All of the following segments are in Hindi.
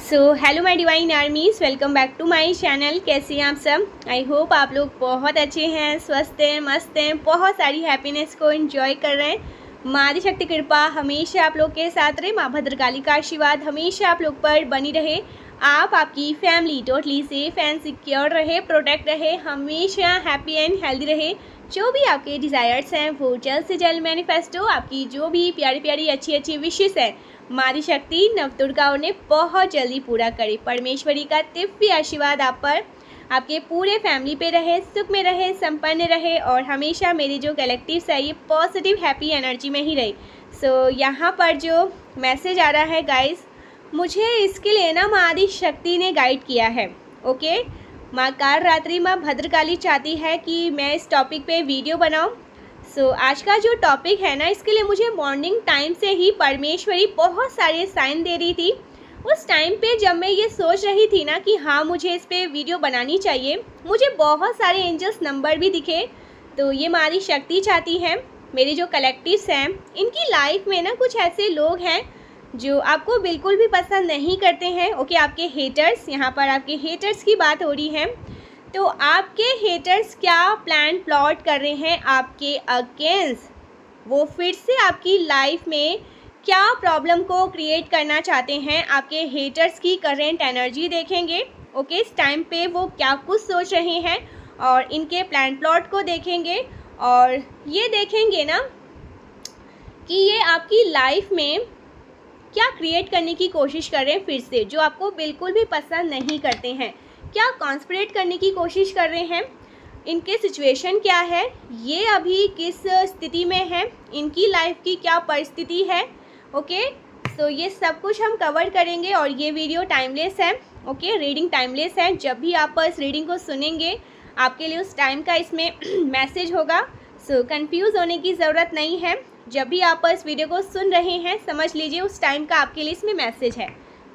Hello my divine armies, welcome back to my channel. कैसे हैं आप सब? आई होप आप लोग बहुत अच्छे हैं, स्वस्थ हैं, मस्त हैं, बहुत सारी हैप्पीनेस को एंजॉय कर रहे हैं। माँ आदि शक्ति कृपा हमेशा आप लोग के साथ रहे। माँ भद्रकाली का आशीर्वाद हमेशा आप लोग पर बनी रहे। आप आपकी family totally safe and secure रहे, प्रोटेक्ट रहे, हमेशा हैप्पी एंड हेल्दी रहे। जो भी आपके डिज़ायर्स हैं वो जल्द से जल्द मैनिफेस्ट हो। आपकी जो भी प्यारी प्यारी अच्छी अच्छी विशेस है माँ आदि शक्ति नवदुर्गा ने बहुत जल्दी पूरा करे। परमेश्वरी का दिव्य आशीर्वाद आप पर, आपके पूरे फैमिली पे रहे, सुख में रहे, संपन्न रहे और हमेशा मेरे जो कलेक्टिव्स है ये पॉजिटिव हैप्पी एनर्जी में ही रहे। यहाँ पर जो मैसेज आ रहा है गाइस, मुझे इसके लिए ना माँ आदि शक्ति ने गाइड किया है। ओके, माँ काल रात्रि माँ भद्रकाली चाहती है कि मैं इस टॉपिक पे वीडियो बनाऊं। आज का जो टॉपिक है ना, इसके लिए मुझे मॉर्निंग टाइम से ही परमेश्वरी बहुत सारे साइन दे रही थी। उस टाइम पे जब मैं ये सोच रही थी ना कि हाँ मुझे इस पे वीडियो बनानी चाहिए, मुझे बहुत सारे एंजल्स नंबर भी दिखे। तो ये माँ आदि शक्ति चाहती है मेरे जो कलेक्टिव्स हैं इनकी लाइफ में ना कुछ ऐसे लोग हैं जो आपको बिल्कुल भी पसंद नहीं करते हैं। ओके, आपके हेटर्स, यहाँ पर आपके हेटर्स की बात हो रही है। तो आपके हेटर्स क्या प्लान प्लॉट कर रहे हैं आपके अगेंस्ट, वो फिर से आपकी लाइफ में क्या प्रॉब्लम को क्रिएट करना चाहते हैं। आपके हेटर्स की करेंट एनर्जी देखेंगे। ओके, इस टाइम पे वो क्या कुछ सोच रहे हैं और इनके प्लान प्लॉट को देखेंगे और ये देखेंगे ना कि ये आपकी लाइफ में क्या क्रिएट करने की कोशिश कर रहे हैं फिर से, जो आपको बिल्कुल भी पसंद नहीं करते हैं। क्या कॉन्स्पिरेट करने की कोशिश कर रहे हैं, इनके सिचुएशन क्या है, ये अभी किस स्थिति में है, इनकी लाइफ की क्या परिस्थिति है। ओके, तो ये सब कुछ हम कवर करेंगे और ये वीडियो टाइमलेस है। ओके, रीडिंग टाइमलेस है। जब भी आप इस रीडिंग को सुनेंगे आपके लिए उस टाइम का इसमें मैसेज होगा। कंफ्यूज होने की ज़रूरत नहीं है। जब भी आप इस वीडियो को सुन रहे हैं समझ लीजिए उस टाइम का आपके लिए इसमें मैसेज है।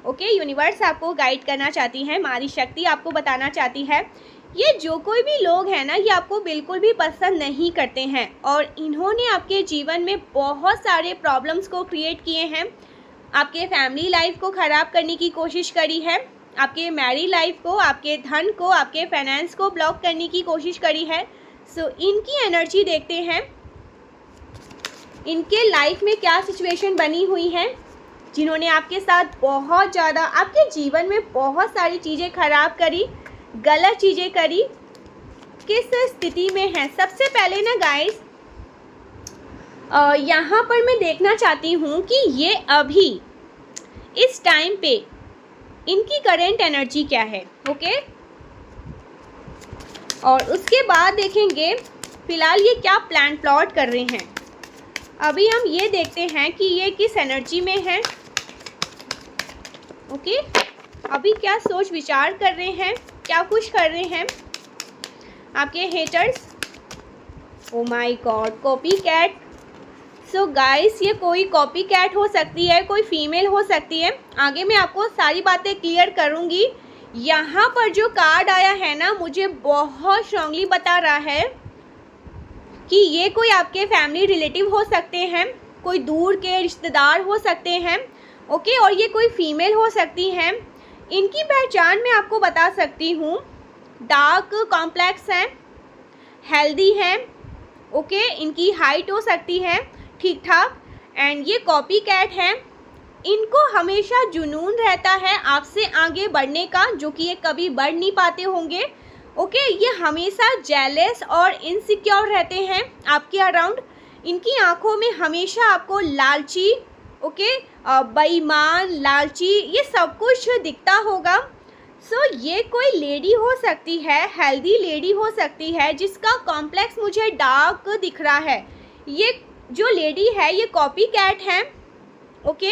ओके, यूनिवर्स आपको गाइड करना चाहती है, माँ आदि शक्ति आपको बताना चाहती है ये जो कोई भी लोग हैं ना, ये आपको बिल्कुल भी पसंद नहीं करते हैं और इन्होंने आपके जीवन में बहुत सारे प्रॉब्लम्स को क्रिएट किए हैं। आपके फैमिली लाइफ को ख़राब करने की कोशिश करी है, आपके मैरिड लाइफ को, आपके धन को, आपके फाइनेंस को ब्लॉक करने की कोशिश करी है। इनकी एनर्जी देखते हैं, इनके लाइफ में क्या सिचुएशन बनी हुई है, जिन्होंने आपके साथ बहुत ज़्यादा आपके जीवन में बहुत सारी चीज़ें खराब करी, गलत चीज़ें करी, किस स्थिति में है। सबसे पहले ना गाइस, यहाँ पर मैं देखना चाहती हूँ कि ये अभी इस टाइम पे इनकी करेंट एनर्जी क्या है। ओके, और उसके बाद देखेंगे फिलहाल ये क्या प्लान प्लॉट कर रहे हैं। अभी हम ये देखते हैं कि ये किस एनर्जी में है। ओके, अभी क्या सोच विचार कर रहे हैं, क्या कुछ कर रहे हैं आपके haters. Oh my god, copy cat. Guys, ये कोई कॉपी कैट हो सकती है, कोई फीमेल हो सकती है। आगे मैं आपको सारी बातें क्लियर करूँगी। यहाँ पर जो कार्ड आया है ना, मुझे बहुत स्ट्रांगली बता रहा है कि ये कोई आपके फैमिली रिलेटिव हो सकते हैं, कोई दूर के रिश्तेदार हो सकते हैं। ओके, और ये कोई फीमेल हो सकती हैं। इनकी पहचान मैं आपको बता सकती हूँ, डार्क कॉम्प्लेक्स हैं, हेल्दी हैं। ओके, इनकी हाइट हो सकती है ठीक ठाक, एंड ये कॉपी कैट हैं। इनको हमेशा जुनून रहता है आपसे आगे बढ़ने का, जो कि ये कभी बढ़ नहीं पाते होंगे। ओके, ये हमेशा जेलस और इनसिक्योर रहते हैं आपके अराउंड। इनकी आंखों में हमेशा आपको लालची, ओके, बेईमान, लालची, ये सब कुछ दिखता होगा। ये कोई लेडी हो सकती है, हेल्दी लेडी हो सकती है, जिसका कॉम्प्लेक्स मुझे डार्क दिख रहा है। ये जो लेडी है ये कॉपी कैट है। ओके,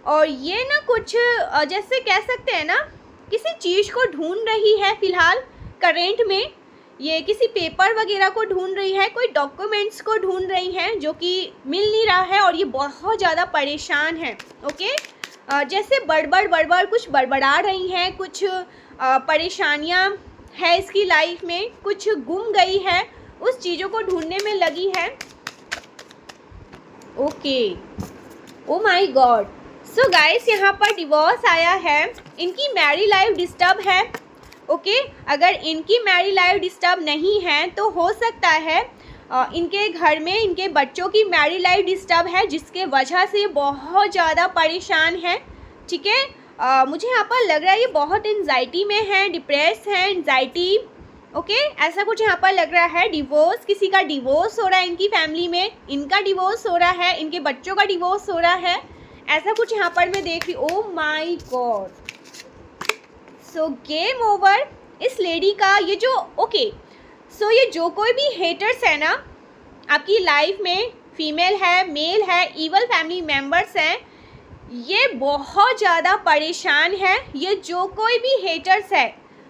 और ये ना कुछ जैसे कह सकते हैं ना, किसी चीज़ को ढूंढ रही है फिलहाल करेंट में। ये किसी पेपर वगैरह को ढूंढ रही है, कोई डॉक्यूमेंट्स को ढूंढ रही हैं जो कि मिल नहीं रहा है और ये बहुत ज़्यादा परेशान है। ओके, जैसे बड़बड़ कुछ बड़बड़ा रही हैं, कुछ परेशानियां है इसकी लाइफ में, कुछ गुम गई है, उस चीज़ों को ढूंढने में लगी है। Okay, O my God, so guys यहाँ पर डिवोर्स आया है, इनकी मैरिड लाइफ डिस्टर्ब है। ओके अगर इनकी मैरिड लाइफ डिस्टर्ब नहीं है तो हो सकता है इनके घर में इनके बच्चों की मैरिड लाइफ डिस्टर्ब है, जिसके वजह से बहुत ज़्यादा परेशान है। ठीक है, मुझे यहाँ पर लग रहा है ये बहुत एंजाइटी में है, डिप्रेस है, एंजाइटी। ओके ऐसा कुछ यहाँ पर लग रहा है। डिवोर्स, किसी का डिवोर्स हो रहा है इनकी फैमिली में, इनका डिवोर्स हो रहा है, इनके बच्चों का डिवोर्स हो रहा है, ऐसा कुछ यहाँ पर मैं देख रही हूँ। Oh my God, so game over इस लेडी का। ये जो सो ये जो कोई भी हेटर्स है ना आपकी लाइफ में, फीमेल है, मेल है, इवल फैमिली मेम्बर्स हैं, ये बहुत ज़्यादा परेशान है। ये जो कोई भी हेटर्स है,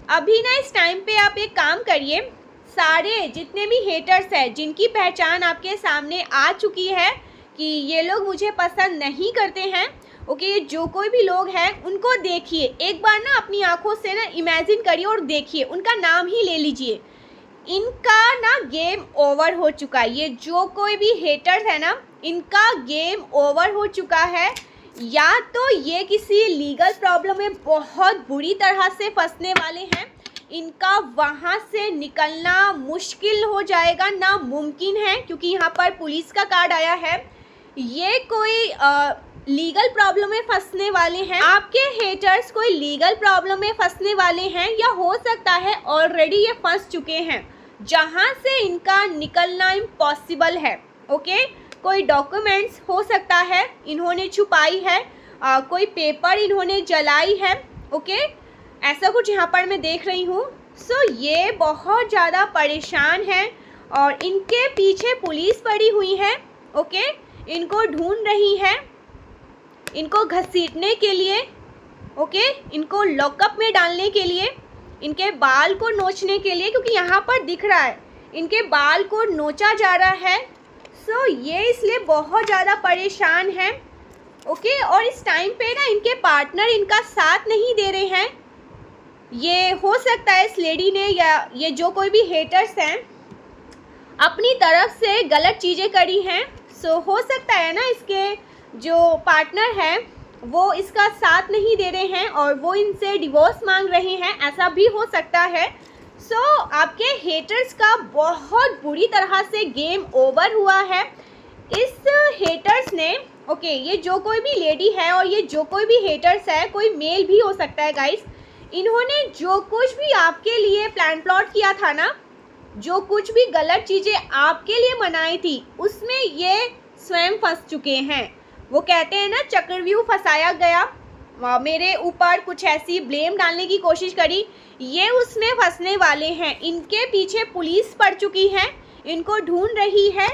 अभी ना इस टाइम पे आप एक काम करिए, सारे जितने भी हेटर्स हैं जिनकी पहचान आपके सामने आ चुकी है कि ये लोग मुझे पसंद नहीं करते हैं, ये जो कोई भी लोग हैं उनको देखिए एक बार ना, अपनी आंखों से ना इमेजिन करिए और देखिए, उनका नाम ही ले लीजिए। इनका ना गेम ओवर हो चुका है। ये जो कोई भी हेटर्स है ना, इनका गेम ओवर हो चुका है। या तो ये किसी लीगल प्रॉब्लम में बहुत बुरी तरह से फंसने वाले हैं, इनका वहाँ से निकलना मुश्किल हो जाएगा, नामुमकिन है, क्योंकि यहाँ पर पुलिस का कार्ड आया है। ये कोई लीगल प्रॉब्लम में फंसने वाले हैं, आपके हेटर्स कोई लीगल प्रॉब्लम में फंसने वाले हैं, या हो सकता है ऑलरेडी ये फंस चुके हैं जहां से इनका निकलना इम्पॉसिबल है। कोई डॉक्यूमेंट्स हो सकता है इन्होंने छुपाई है, कोई पेपर इन्होंने जलाई है। ऐसा कुछ यहाँ पर मैं देख रही हूँ। सो ये बहुत ज़्यादा परेशान है और इनके पीछे पुलिस पड़ी हुई है। इनको ढूंढ रही है, इनको घसीटने के लिए, इनको लॉकअप में डालने के लिए, इनके बाल को नोचने के लिए, क्योंकि यहाँ पर दिख रहा है इनके बाल को नोचा जा रहा है। सो ये इसलिए बहुत ज़्यादा परेशान है। और इस टाइम पे ना इनके पार्टनर इनका साथ नहीं दे रहे हैं। ये हो सकता है इस लेडी ने या ये जो कोई भी हेटर्स हैं अपनी तरफ से गलत चीज़ें करी हैं। सो हो सकता है ना इसके जो पार्टनर हैं वो इसका साथ नहीं दे रहे हैं और वो इनसे डिवोर्स मांग रहे हैं, ऐसा भी हो सकता है। सो आपके हेटर्स का बहुत बुरी तरह से गेम ओवर हुआ है। इस हेटर्स ने ये जो कोई भी लेडी है और ये जो कोई भी हेटर्स है, कोई मेल भी हो सकता है गाइस, इन्होंने जो कुछ भी आपके लिए प्लान प्लॉट किया था ना, जो कुछ भी गलत चीज़ें आपके लिए मनाई थी, उसमें ये स्वयं फंस चुके हैं। वो कहते हैं ना, चक्रव्यूह फंसाया गया, मेरे ऊपर कुछ ऐसी ब्लेम डालने की कोशिश करी, ये उसमें फंसने वाले हैं। इनके पीछे पुलिस पड़ चुकी है, इनको ढूंढ रही है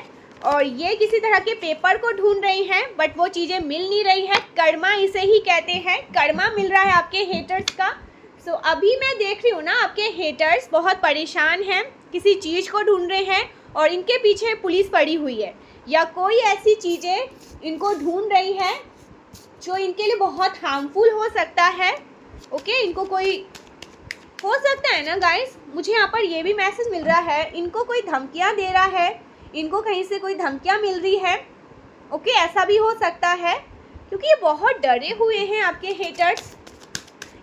और ये किसी तरह के पेपर को ढूंढ रही हैं, बट वो चीज़ें मिल नहीं रही है। कर्मा इसे ही कहते हैं, कर्मा मिल रहा है आपके हेटर्स का। सो अभी मैं देख रही हूँ ना, आपके हेटर्स बहुत परेशान हैं, किसी चीज़ को ढूंढ रहे हैं और इनके पीछे पुलिस पड़ी हुई है, या कोई ऐसी चीज़ें इनको ढूंढ रही है जो इनके लिए बहुत हार्मफुल हो सकता है। इनको कोई हो सकता है ना गाइस, मुझे यहाँ पर ये भी मैसेज मिल रहा है, इनको कोई धमकियाँ दे रहा है, इनको कहीं से कोई धमकियाँ मिल रही है। ऐसा भी हो सकता है, क्योंकि ये बहुत डरे हुए हैं आपके हेटर्स।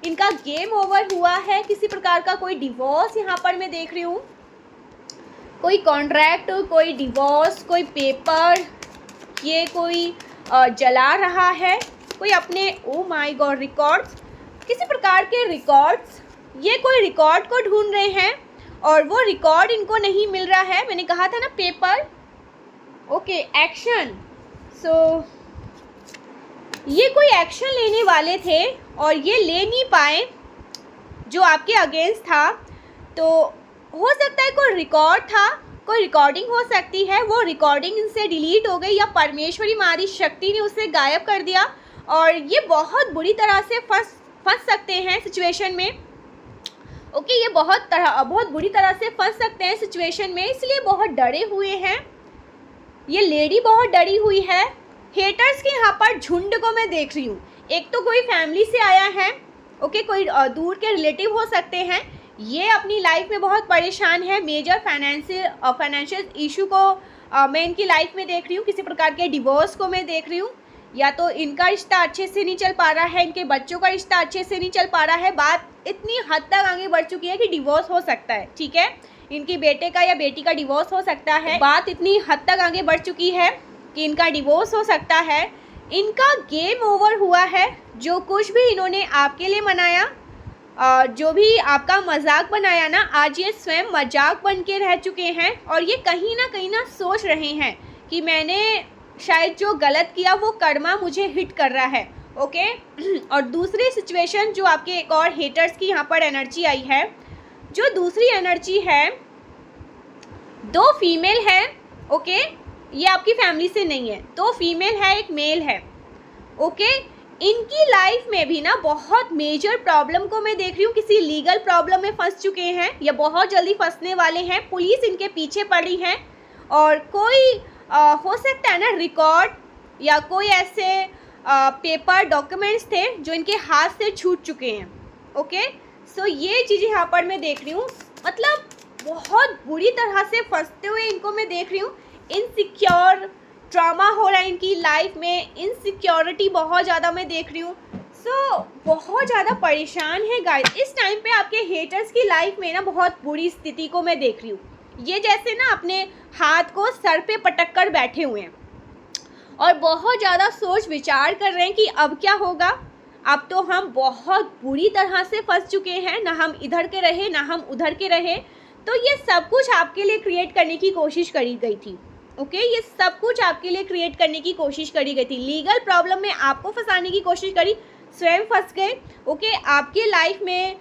इनका गेम ओवर हुआ है, किसी प्रकार का कोई डिवोर्स यहाँ पर मैं देख रही हूँ, कोई कॉन्ट्रैक्ट, कोई डिवोर्स, कोई पेपर, ये कोई जला रहा है, कोई अपने ओ माय गॉड रिकॉर्ड्स, किसी प्रकार के रिकॉर्ड्स, ये कोई रिकॉर्ड को ढूंढ रहे हैं और वो रिकॉर्ड इनको नहीं मिल रहा है। मैंने कहा था ना पेपर, एक्शन। सो ये कोई एक्शन लेने वाले थे और ये ले नहीं पाए जो आपके अगेंस्ट था। तो हो सकता है कोई रिकॉर्ड था, कोई रिकॉर्डिंग हो सकती है, वो रिकॉर्डिंग इनसे डिलीट हो गई या परमेश्वरी मारी शक्ति ने उसे गायब कर दिया और ये बहुत बुरी तरह से फंस सकते हैं सिचुएशन में। ये बहुत बुरी तरह से फंस सकते हैं सिचुएशन में, इसलिए बहुत डरे हुए हैं। ये लेडी बहुत डरी हुई है। हेटर्स के यहाँ पर झुंड को मैं देख रही हूँ, एक तो कोई फैमिली से आया है, कोई दूर के रिलेटिव हो सकते हैं, ये अपनी लाइफ में बहुत परेशान है। मेजर फाइनेंशियल इशू को मैं इनकी लाइफ में देख रही हूँ, किसी प्रकार के डिवोर्स को मैं देख रही हूँ। या तो इनका रिश्ता अच्छे से नहीं चल पा रहा है, इनके बच्चों का रिश्ता अच्छे से नहीं चल पा रहा है, बात इतनी हद तक आगे बढ़ चुकी है कि डिवोर्स हो सकता है, ठीक है, इनकी बेटे का या बेटी का डिवोर्स हो सकता है, बात इतनी हद तक आगे बढ़ चुकी है कि इनका डिवोर्स हो सकता है, इनका गेम ओवर हुआ है। जो कुछ भी इन्होंने आपके लिए मनाया, जो भी आपका मजाक बनाया ना, आज ये स्वयं मजाक बन के रह चुके हैं और ये कहीं ना सोच रहे हैं कि मैंने शायद जो गलत किया वो कर्मा मुझे हिट कर रहा है। ओके और दूसरी सिचुएशन जो आपके एक और हेटर्स की यहाँ पर एनर्जी आई है, जो दूसरी एनर्जी है, 2 फीमेल है। ओके ये आपकी फैमिली से नहीं है, 2 फीमेल है, 1 मेल है। ओके इनकी लाइफ में भी ना बहुत मेजर प्रॉब्लम को मैं देख रही हूँ, किसी लीगल प्रॉब्लम में फंस चुके हैं या बहुत जल्दी फंसने वाले हैं, पुलिस इनके पीछे पड़ी है और कोई हो सकता है ना रिकॉर्ड या कोई ऐसे पेपर डॉक्यूमेंट्स थे जो इनके हाथ से छूट चुके हैं। ओके सो ये चीज़ें यहाँ पर मैं देख रही हूँ, मतलब बहुत बुरी तरह से फंसते हुए इनको मैं देख रही हूँ। इनसिक्योर ड्रामा हो रहा है इनकी लाइफ में, इनसिक्योरिटी बहुत ज़्यादा मैं देख रही हूँ। सो बहुत ज़्यादा परेशान है गाइस। इस टाइम पे आपके हेटर्स की लाइफ में ना बहुत बुरी स्थिति को मैं देख रही हूँ। ये जैसे ना अपने हाथ को सर पे पटक कर बैठे हुए हैं और बहुत ज़्यादा सोच विचार कर रहे हैं कि अब क्या होगा। अब तो हम बहुत बुरी तरह से फंस चुके हैं, ना हम इधर के रहे ना हम उधर के रहे। तो ये सब कुछ आपके लिए क्रिएट करने की कोशिश करी गई थी। ओके ये सब कुछ आपके लिए क्रिएट करने की कोशिश करी गई थी, लीगल प्रॉब्लम में आपको फंसाने की कोशिश करी, स्वयं फंस गए। ओके आपके लाइफ में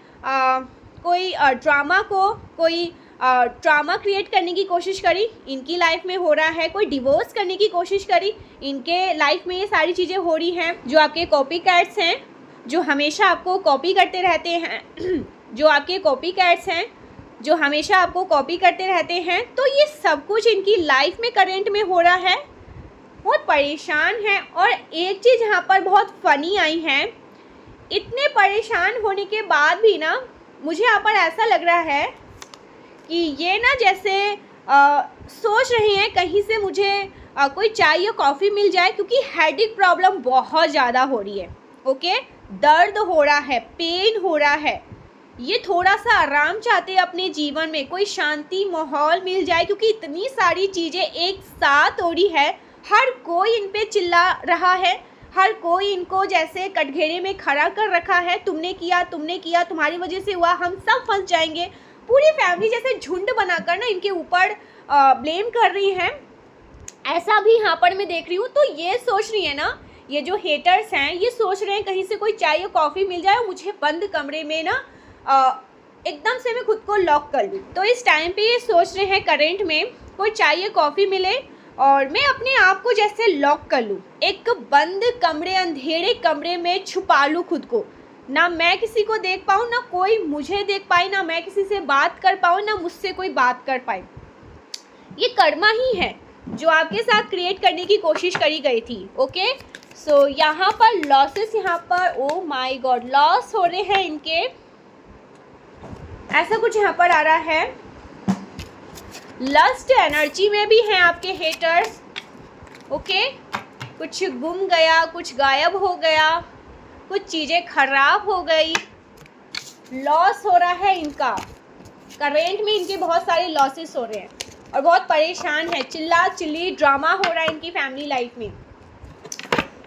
कोई ड्रामा को कोई ड्रामा क्रिएट करने की कोशिश करी, इनकी लाइफ में हो रहा है, कोई डिवोर्स करने की कोशिश करी, इनके लाइफ में ये सारी चीज़ें हो रही हैं। जो आपके कॉपी कैट्स हैं, जो हमेशा आपको कॉपी करते रहते हैं जो आपके कॉपी कैट्स हैं जो हमेशा आपको कॉपी करते रहते हैं, तो ये सब कुछ इनकी लाइफ में करंट में हो रहा है। बहुत परेशान है। और एक चीज़ यहाँ पर बहुत फ़नी आई है, इतने परेशान होने के बाद भी ना मुझे यहाँ पर ऐसा लग रहा है कि ये ना जैसे सोच रहे हैं कहीं से मुझे कोई चाय या कॉफ़ी मिल जाए, क्योंकि हेडेक प्रॉब्लम बहुत ज़्यादा हो रही है। ओके दर्द हो रहा है, पेन हो रहा है, ये थोड़ा सा आराम चाहते हैं अपने जीवन में, कोई शांति माहौल मिल जाए, क्योंकि इतनी सारी चीज़ें एक साथ हो रही है। हर कोई इन पे चिल्ला रहा है, हर कोई इनको जैसे कटघरे में खड़ा कर रखा है, तुमने किया, तुम्हारी वजह से हुआ, हम सब फंस जाएंगे। पूरी फैमिली जैसे झुंड बनाकर ना इनके ऊपर ब्लेम कर रही है, ऐसा भी यहाँ पर मैं देख रही हूँ। तो ये सोच रही है ना, ये जो हेटर्स हैं ये सोच रहे हैं कहीं से कोई चाय या कॉफ़ी मिल जाए और मुझे बंद कमरे में ना एकदम से मैं खुद को लॉक कर लूँ। तो इस टाइम पे ये सोच रहे हैं करंट में कोई चाय या कॉफ़ी मिले और मैं अपने आप को जैसे लॉक कर लूँ, एक बंद कमरे, अंधेरे कमरे में छुपा लूँ खुद को, ना मैं किसी को देख पाऊँ, ना कोई मुझे देख पाए, ना मैं किसी से बात कर पाऊँ, ना मुझसे कोई बात कर पाए। ये कर्मा ही है जो आपके साथ क्रिएट करने की कोशिश करी गई थी। ओके सो यहाँ पर लॉसेस, यहाँ पर ओ माय गॉड लॉस हो रहे हैं इनके, ऐसा कुछ यहाँ पर आ रहा है। लस्ट एनर्जी में भी हैं आपके हेटर्स। ओके कुछ गुम गया, कुछ गायब हो गया, कुछ चीज़ें खराब हो गई, लॉस हो रहा है इनका। करेंट में इनके बहुत सारे लॉसेस हो रहे हैं और बहुत परेशान है, चिल्ला चिल्ली ड्रामा हो रहा है इनकी फैमिली लाइफ में।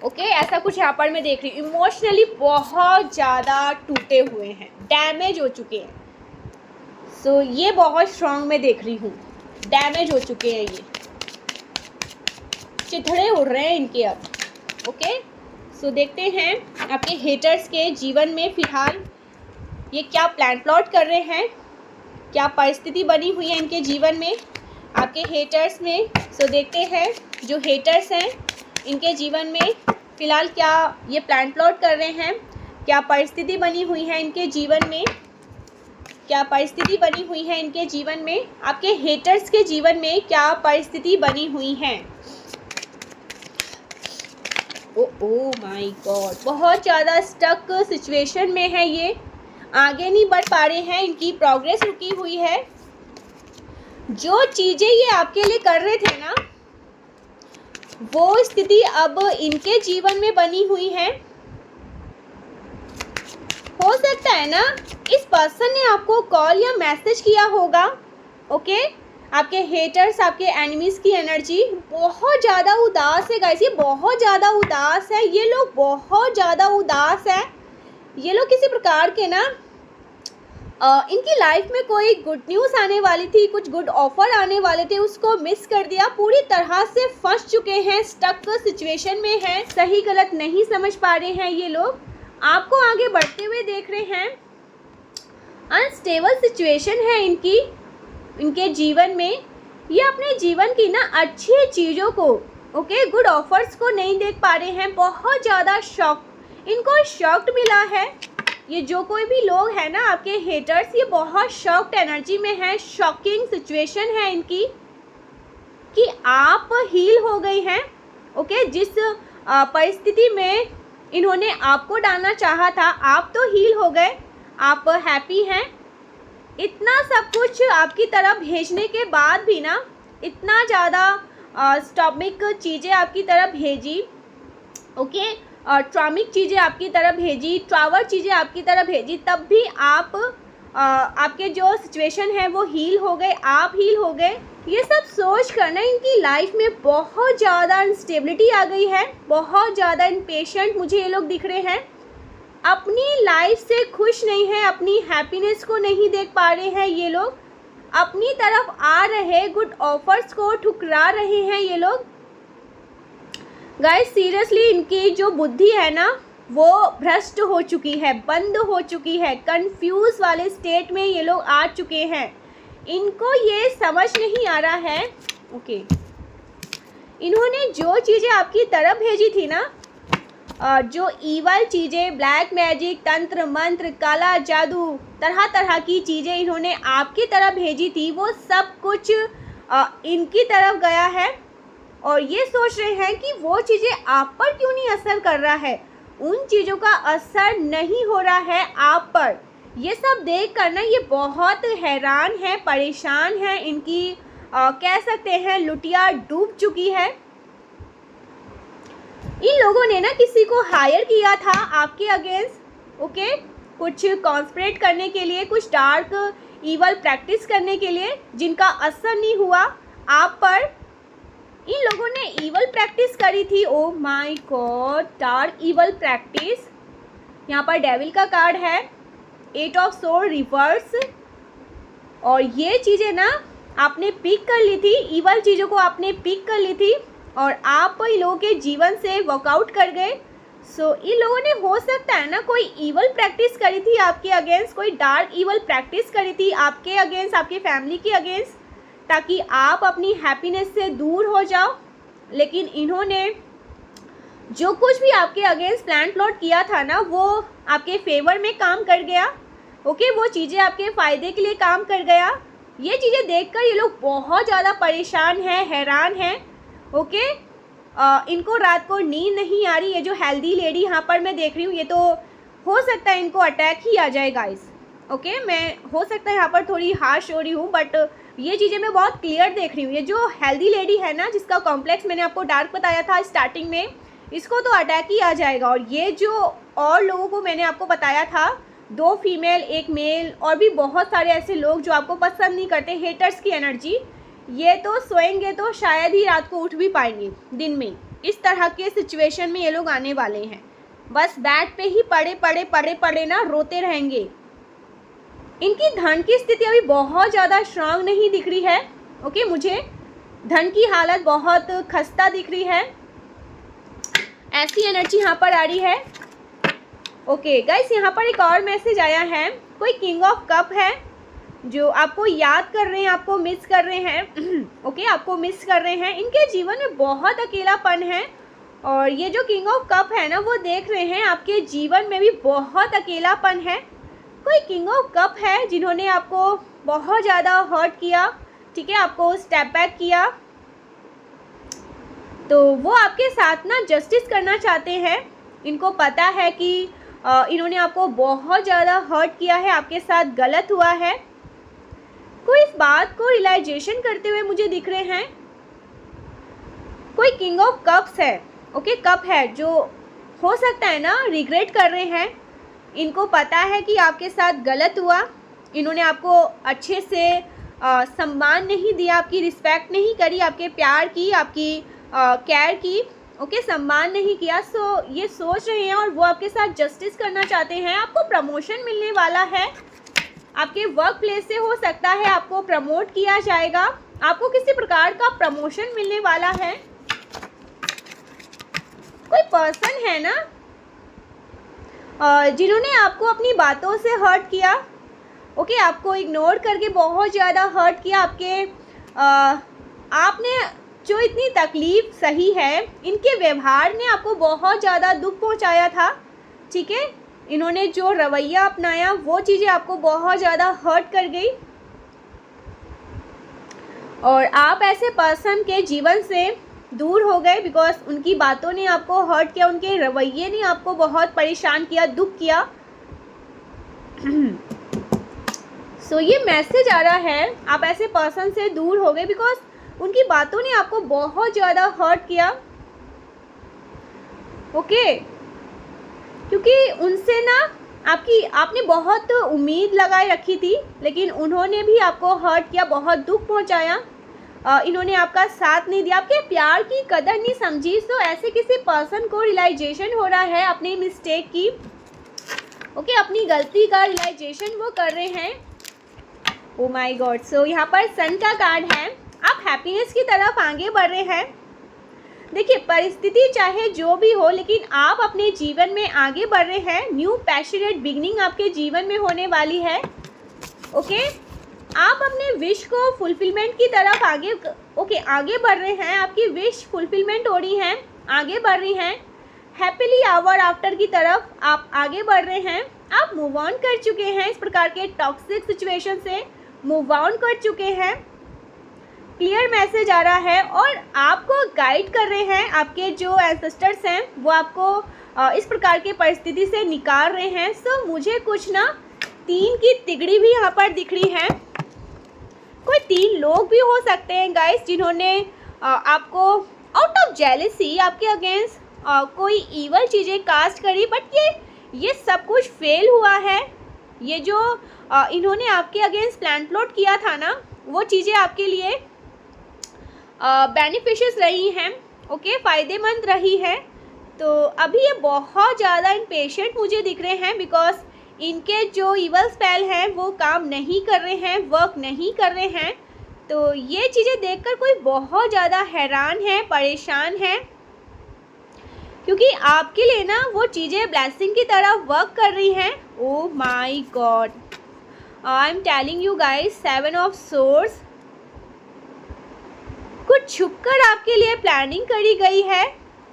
ओके ऐसा कुछ यहाँ पर मैं देख रही हूँ। इमोशनली बहुत ज़्यादा टूटे हुए हैं, डैमेज हो चुके हैं। सो ये बहुत स्ट्रॉन्ग मैं देख रही हूँ, डैमेज हो चुके हैं, ये चिथड़े उड़ रहे हैं इनके अब। ओके सो देखते हैं आपके हेटर्स के जीवन में फ़िलहाल ये क्या प्लान प्लॉट कर रहे हैं, क्या परिस्थिति बनी हुई है इनके जीवन में आपके हेटर्स में। सो देखते हैं जो हेटर्स हैं इनके जीवन में फ़िलहाल क्या ये प्लान प्लॉट कर रहे हैं, क्या परिस्थिति बनी हुई है इनके जीवन में, क्या परिस्थिति बनी हुई है इनके जीवन में, आपके हेटर्स के जीवन में क्या परिस्थिति बनी हुई है। ओ माय गॉड बहुत ज़्यादा स्टक सिचुएशन में है, ये आगे नहीं बढ़ पा रहे हैं, इनकी प्रोग्रेस रुकी हुई है। जो चीज़ें ये आपके लिए कर रहे थे ना वो स्थिति अब इनके जीवन में बनी हुई है। हो सकता है ना इस पर्सन ने आपको कॉल या मैसेज किया होगा। ओके, आपके हेटर्स, आपके एनिमीज़ की एनर्जी बहुत ज़्यादा उदास है गाइस, ये बहुत ज़्यादा उदास है, ये लोग बहुत ज़्यादा उदास है। ये लोग किसी प्रकार के ना इनकी लाइफ में कोई गुड न्यूज़ आने वाली थी, कुछ गुड ऑफर आने वाले थे, उसको मिस कर दिया, पूरी तरह से फंस चुके हैं, स्टक सिचुएशन में हैं, सही गलत नहीं समझ पा रहे हैं। ये लोग आपको आगे बढ़ते हुए देख रहे हैं। अनस्टेबल सिचुएशन है इनके जीवन में। ये अपने जीवन की ना अच्छी चीज़ों को, ओके, गुड ऑफर्स को नहीं देख पा रहे हैं, बहुत ज़्यादा इनको शॉक्ड मिला है। ये जो कोई भी लोग हैं ना आपके हेटर्स, ये बहुत शॉक्ड एनर्जी में है, शॉकिंग सिचुएशन है इनकी कि आप हील हो गई हैं। ओके, जिस परिस्थिति में इन्होंने आपको डालना चाहा था, आप तो हील हो गए, आप हैप्पी हैं। इतना सब कुछ आपकी तरफ भेजने के बाद भी ना, इतना ज़्यादा स्टॉमिक चीज़ें आपकी तरफ भेजी, ओके, ट्रॉमिक चीज़ें आपकी तरफ भेजी, ट्रावर चीज़ें आपकी तरफ भेजी, तब भी आप आपके जो सिचुएशन है वो हील हो गए, आप हील हो गए। ये सब सोच कर ना इनकी लाइफ में बहुत ज़्यादा अनस्टेबिलिटी आ गई है, बहुत ज़्यादा इम्पेशेंट मुझे ये लोग दिख रहे हैं, अपनी लाइफ से खुश नहीं है, अपनी हैप्पीनेस को नहीं देख पा रहे हैं। ये लोग अपनी तरफ आ रहे गुड ऑफर्स को ठुकरा रहे हैं। ये लोग गाइस सीरियसली इनकी जो बुद्धि है ना वो भ्रष्ट हो चुकी है, बंद हो चुकी है, कंफ्यूज वाले स्टेट में ये लोग आ चुके हैं। इनको ये समझ नहीं आ रहा है, ओके, इन्होंने जो चीज़ें आपकी तरफ भेजी थी ना, जो ईवल चीज़ें, ब्लैक मैजिक, तंत्र मंत्र, काला जादू, तरह तरह की चीज़ें इन्होंने आपकी तरफ भेजी थी, वो सब कुछ इनकी तरफ गया है। और ये सोच रहे हैं कि वो चीज़ें आप पर क्यों नहीं असर कर रहा है, उन चीज़ों का असर नहीं हो रहा है आप पर। ये सब देख कर ना ये बहुत हैरान है, परेशान है, इनकी कह सकते हैं लुटिया डूब चुकी है। इन लोगों ने ना किसी को हायर किया था आपके अगेंस्ट, ओके, कुछ कॉन्स्पिरेट करने के लिए, कुछ डार्क ईवल प्रैक्टिस करने के लिए, जिनका असर नहीं हुआ आप पर। इन लोगों ने ईवल प्रैक्टिस करी थी। ओ my God, dark evil practice. यहाँ पर डेविल का कार्ड है, 8 ऑफ सोर्ड रिवर्स, और ये चीज़ें ना आपने पिक कर ली थी, ईवल चीज़ों को आपने पिक कर ली थी और आप इन लोगों के जीवन से वर्कआउट कर गए। सो इन लोगों ने हो सकता है ना कोई ईवल प्रैक्टिस करी थी आपके अगेंस्ट, कोई डार्क ईवल प्रैक्टिस करी थी आपके अगेंस्ट, आपके फैमिली के अगेंस्ट, ताकि आप अपनी हैप्पीनेस से दूर हो जाओ। लेकिन इन्होंने जो कुछ भी आपके अगेंस्ट प्लान प्लॉट किया था ना वो आपके फेवर में काम कर गया, ओके, वो चीज़ें आपके फ़ायदे के लिए काम कर गया। ये चीज़ें देखकर ये लोग बहुत ज़्यादा परेशान हैं, हैरान हैं, ओके। इनको रात को नींद नहीं आ रही। ये जो हेल्दी लेडी यहाँ पर मैं देख रही हूँ, ये तो हो सकता है इनको अटैक ही आ जाए गाइस, ओके। मैं हो सकता है यहाँ पर थोड़ी हार्श हो रही हूँ, बट ये चीज़ें मैं बहुत क्लियर देख रही हूँ। ये जो हेल्दी लेडी है ना, जिसका कॉम्प्लेक्स मैंने आपको डार्क बताया था स्टार्टिंग में, इसको तो अटैक ही आ जाएगा। और ये जो और लोगों को मैंने आपको बताया था, 2 फीमेल 1 मेल, और भी बहुत सारे ऐसे लोग जो आपको पसंद नहीं करते, हेटर्स की एनर्जी, ये तो सोएंगे तो शायद ही रात को उठ भी पाएंगे दिन में। इस तरह के सिचुएशन में ये लोग आने वाले हैं, बस बेड पे ही पड़े ना रोते रहेंगे। इनकी धन की स्थिति अभी बहुत ज़्यादा स्ट्रांग नहीं दिख रही है, ओके। मुझे धन की हालत बहुत खस्ता दिख रही है, ऐसी एनर्जी यहाँ पर आ रही है, ओके गाइस। यहाँ पर एक और मैसेज आया है, कोई किंग ऑफ कप है जो आपको याद कर रहे हैं, आपको मिस कर रहे हैं, ओके, आपको मिस कर रहे हैं। इनके जीवन में बहुत अकेलापन है, और ये जो किंग ऑफ कप है ना वो देख रहे हैं आपके जीवन में भी बहुत अकेलापन है। कोई किंग ऑफ कप है जिन्होंने आपको बहुत ज़्यादा हर्ट किया, ठीक है, आपको स्टेप बैक किया, तो वो आपके साथ ना जस्टिस करना चाहते हैं। इनको पता है कि इन्होंने आपको बहुत ज़्यादा हर्ट किया है, आपके साथ गलत हुआ है। कोई इस बात को रियलाइजेशन करते हुए मुझे दिख रहे हैं। कोई किंग ऑफ कप्स है, ओके, कप है, जो हो सकता है ना रिग्रेट कर रहे हैं। इनको पता है कि आपके साथ गलत हुआ, इन्होंने आपको अच्छे से सम्मान नहीं दिया, आपकी रिस्पेक्ट नहीं करी, आपके प्यार की, आपकी केयर की, ओके, सम्मान नहीं किया। सो ये सोच रहे हैं और वो आपके साथ जस्टिस करना चाहते हैं। आपको प्रमोशन मिलने वाला है, आपके वर्क प्लेस से हो सकता है आपको प्रमोट किया जाएगा, आपको किसी प्रकार का प्रमोशन मिलने वाला है। कोई पर्सन है ना जिन्होंने आपको अपनी बातों से हर्ट किया, ओके, आपको इग्नोर करके बहुत ज़्यादा हर्ट किया। आपने जो इतनी तकलीफ़ सही है, इनके व्यवहार ने आपको बहुत ज़्यादा दुख पहुंचाया था, ठीक है। इन्होंने जो रवैया अपनाया वो चीज़ें आपको बहुत ज़्यादा हर्ट कर गई और आप ऐसे पर्सन के जीवन से दूर हो गए बिकॉज उनकी बातों ने आपको हर्ट किया, उनके रवैये ने आपको बहुत परेशान किया, दुख किया। सो ये मैसेज आ रहा है, आप ऐसे पर्सन से दूर हो गए बिकॉज उनकी बातों ने आपको बहुत ज़्यादा हर्ट किया, ओके। क्योंकि उनसे ना आपने बहुत उम्मीद लगाए रखी थी, लेकिन उन्होंने भी आपको हर्ट किया, बहुत दुख पहुंचाया। इन्होंने आपका साथ नहीं दिया, आपके प्यार की कदर नहीं समझी। तो ऐसे किसी पर्सन को रियलाइजेशन हो रहा है अपनी मिस्टेक की, ओके, अपनी गलती का रियलाइजेशन वो कर रहे हैं। ओ माय गॉड। सो यहाँ पर सन का कार्ड है, आप हैप्पीनेस की तरफ आगे बढ़ रहे हैं। देखिए, परिस्थिति चाहे जो भी हो, लेकिन आप अपने जीवन में आगे बढ़ रहे हैं। न्यू पैशनेट बिगनिंग आपके जीवन में होने वाली है, ओके। आप अपने विश को फुलफिलमेंट की तरफ आगे बढ़ रहे हैं। आपकी विश फुलफिलमेंट हो रही है, आगे बढ़ रही हैं। हैप्पीली आवर आफ्टर की तरफ आप आगे बढ़ रहे हैं। आप मूव ऑन कर चुके हैं, इस प्रकार के टॉक्सिक सिचुएशन से मूव ऑन कर चुके हैं। क्लियर मैसेज आ रहा है और आपको गाइड कर रहे हैं। आपके जो एंसेस्टर्स हैं वो आपको इस प्रकार के परिस्थिति से निकाल रहे हैं। सो मुझे कुछ ना 3 की तिगड़ी भी यहाँ पर दिख रही है। कोई 3 लोग भी हो सकते हैं गाइस, जिन्होंने आपको आउट ऑफ जेलसी आपके अगेंस्ट कोई ईवल चीज़ें कास्ट करी, बट ये सब कुछ फेल हुआ है। ये जो इन्होंने आपके अगेंस्ट प्लान प्लॉट किया था ना, वो चीज़ें आपके लिए बेनिफिशियस रही हैं, ओके, फ़ायदेमंद रही है। तो अभी ये बहुत ज़्यादा इम्पेशेंट मुझे दिख रहे हैं बिकॉज इनके जो ईवल स्पेल हैं वो काम नहीं कर रहे हैं, वर्क नहीं कर रहे हैं। तो ये चीज़ें देखकर कोई बहुत ज़्यादा हैरान है, परेशान है, क्योंकि आपके लिए ना वो चीज़ें ब्लेसिंग की तरफ वर्क कर रही हैं। Oh my God, I am telling you guys, 7 of swords, कुछ छुपकर आपके लिए प्लानिंग करी गई है,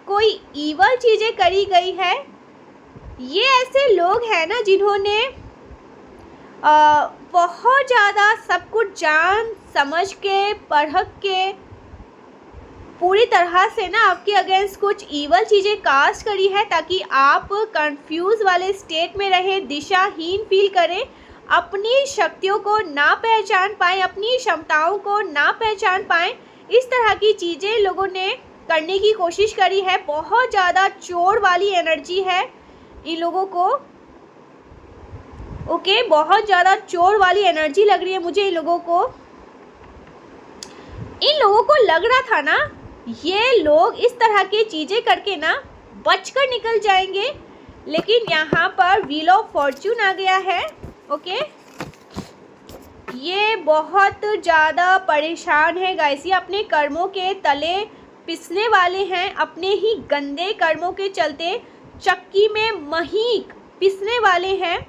कोई ईवल चीज़ें करी गई है। ये ऐसे लोग हैं ना जिन्होंने बहुत ज़्यादा सब कुछ जान समझ के, परख के, पूरी तरह से ना आपके अगेंस्ट कुछ ईवल चीज़ें कास्ट करी है, ताकि आप कंफ्यूज वाले स्टेट में रहें, दिशाहीन फील करें, अपनी शक्तियों को ना पहचान पाएँ, अपनी क्षमताओं को ना पहचान पाएँ। इस तरह की चीज़ें लोगों ने करने की कोशिश करी है। बहुत ज़्यादा चोर वाली एनर्जी है इन लोगों को, ओके, बहुत ज़्यादा चोर वाली एनर्जी लग रही है मुझे इन लोगों को। इन लोगों को लग रहा था ना ये लोग इस तरह की चीज़ें करके ना बचकर निकल जाएंगे, लेकिन यहाँ पर व्हील ऑफ फॉर्च्यून आ गया है, ओके। ये बहुत ज़्यादा परेशान है गाइस, ये अपने कर्मों के तले पिसने वाले हैं, अपने ही गंदे कर्मों के चलते चक्की में महीक पिसने वाले हैं।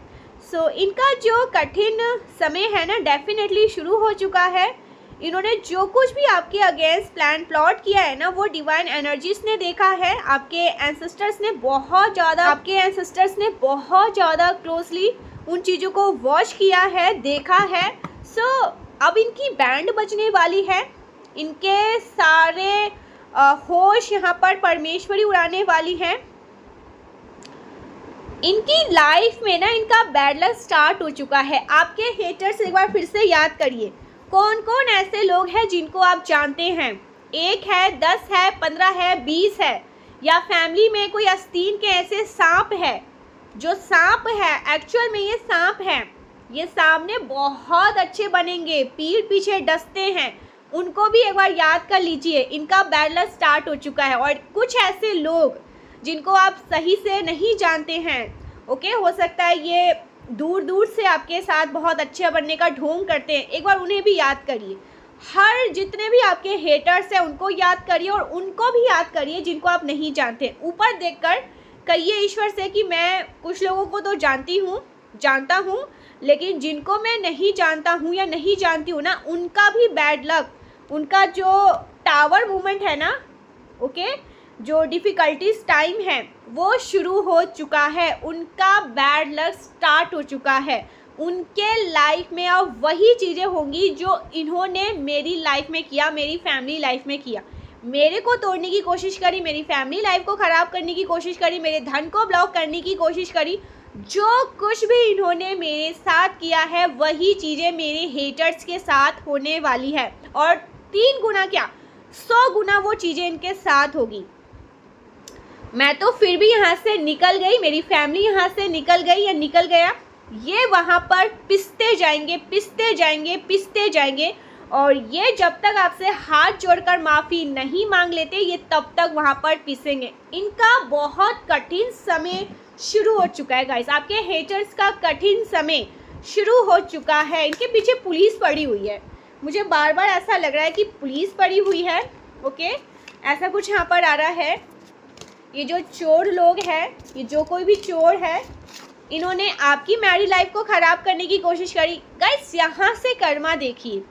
सो इनका जो कठिन समय है ना डेफिनेटली शुरू हो चुका है। इन्होंने जो कुछ भी आपके अगेंस्ट प्लान प्लॉट किया है ना, वो डिवाइन एनर्जीज ने देखा है। आपके एंसेस्टर्स ने बहुत ज़्यादा क्लोजली उन चीज़ों को वॉच किया है, देखा है। सो अब इनकी बैंड बजने वाली है, इनके सारे होश यहाँ पर परमेश्वरी उड़ाने वाली है। इनकी लाइफ में ना इनका बैड लक स्टार्ट हो चुका है। आपके हेटर्स एक बार फिर से याद करिए, कौन कौन ऐसे लोग हैं जिनको आप जानते हैं। 1 है, 10 है, 15 है, 20 है, या फैमिली में कोई आस्तीन के ऐसे सांप है, जो सांप है एक्चुअल में ये सांप है, ये सामने बहुत अच्छे बनेंगे, पीठ पीछे डसते हैं, उनको भी एक बार याद कर लीजिए, इनका बैड लक स्टार्ट हो चुका है। और कुछ ऐसे लोग जिनको आप सही से नहीं जानते हैं, ओके, हो सकता है ये दूर दूर से आपके साथ बहुत अच्छे बनने का ढोंग करते हैं, एक बार उन्हें भी याद करिए। हर जितने भी आपके हेटर्स हैं उनको याद करिए, और उनको भी याद करिए जिनको आप नहीं जानते। ऊपर देखकर कहिए ईश्वर से कि मैं कुछ लोगों को तो जानता हूँ, लेकिन जिनको मैं नहीं जानता हूँ या नहीं जानती हूँ ना, उनका भी बैड लक, उनका जो टावर मूवमेंट है ना, ओके, जो डिफ़िकल्टीज टाइम है वो शुरू हो चुका है, उनका बैड लक स्टार्ट हो चुका है। उनके लाइफ में अब वही चीज़ें होंगी जो इन्होंने मेरी लाइफ में किया, मेरी फैमिली लाइफ में किया। मेरे को तोड़ने की कोशिश करी, मेरी फैमिली लाइफ को ख़राब करने की कोशिश करी, मेरे धन को ब्लॉक करने की कोशिश करी। जो कुछ भी इन्होंने मेरे साथ किया है वही चीज़ें मेरे हेटर्स के साथ होने वाली है, और 3 गुना क्या 100 गुना वो चीज़ें इनके साथ होगी। मैं तो फिर भी यहाँ से निकल गई, मेरी फैमिली यहाँ से निकल गई या निकल गया, ये वहाँ पर पिसते जाएंगे, पिसते जाएंगे, पिसते जाएंगे। और ये जब तक आपसे हाथ जोड़कर माफ़ी नहीं मांग लेते, ये तब तक वहाँ पर पिसेंगे। इनका बहुत कठिन समय शुरू हो चुका है गाइस, आपके हेटर्स का कठिन समय शुरू हो चुका है। इनके पीछे पुलिस पड़ी हुई है, मुझे बार बार ऐसा लग रहा है कि पुलिस पड़ी हुई है, ओके, ऐसा कुछ यहाँ पर आ रहा है। ये जो चोर लोग हैं, ये जो कोई भी चोर है, इन्होंने आपकी मैरिड लाइफ को ख़राब करने की कोशिश करी। गाइस यहाँ से कर्मा देखिए,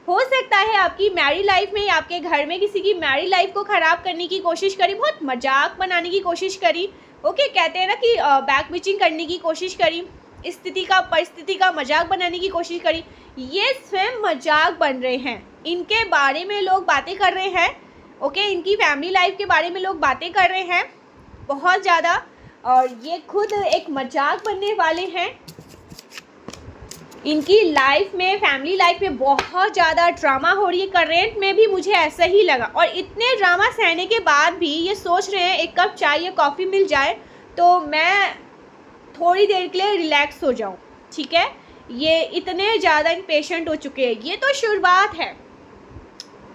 हो सकता है आपकी मैरिड लाइफ में, आपके घर में किसी की मैरिड लाइफ को ख़राब करने की कोशिश करी, बहुत मजाक बनाने की कोशिश करी, ओके, कहते हैं ना कि बैक बिचिंग करने की कोशिश करी, परिस्थिति का मजाक बनाने की कोशिश करी। ये स्वयं मजाक बन रहे हैं, इनके बारे में लोग बातें कर रहे हैं, ओके, इनकी फैमिली लाइफ के बारे में लोग बातें कर रहे हैं बहुत ज़्यादा, और ये खुद एक मजाक बनने वाले हैं। इनकी लाइफ में, फैमिली लाइफ में बहुत ज़्यादा ड्रामा हो रही है। करेंट में भी मुझे ऐसा ही लगा, और इतने ड्रामा सहने के बाद भी ये सोच रहे हैं एक कप चाय या कॉफ़ी मिल जाए तो मैं थोड़ी देर के लिए रिलैक्स हो जाऊं, ठीक है। ये इतने ज़्यादा इम्पेशेंट हो चुके हैं। ये तो शुरुआत है,